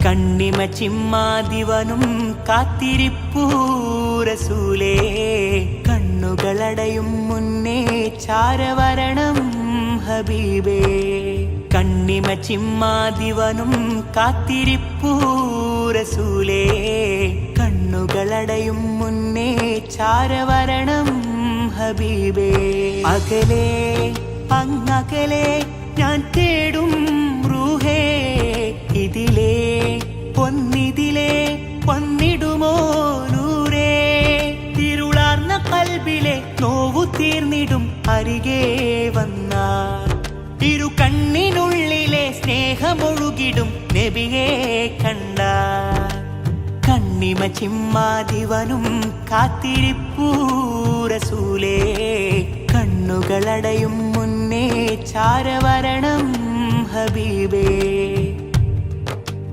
കണ്ണിമ ചിമ്മാതിവനും കാത്തിരിപ്പൂ റസൂലേ. കണ്ണുകളടയും മുന്നേ ചാരവരണം ഹബീബേ. കണ്ണിമ ചിമ്മാതിവനും കാത്തിരിപ്പൂ റസൂലേ. കണ്ണുകളടയും മുന്നേ ചാരവരണം ഹബീബേ. അകലേ അങ്ങകലേ ഞാൻ തേടും റൂഹേ. ഇതിലേ പൊന്നിതിലേ പൊന്നിടുമോ നൂരേ. തിരുളാർന്ന കൽബിലെ നോവു തീർന്നിടും അരികെ വന്നാൽ. ഇരു കണ്ണിനുള്ളിലെ സ്നേഹമൊഴുകിടും നബിയെ കണ്ടാൽ. കണ്ണിമ ചിമ്മാതിവനും കാത്തിരിപ്പൂ റസൂലേ. കണ്ണുകളടയും മുന്നേ ചാരവരണം ഹബീബേ.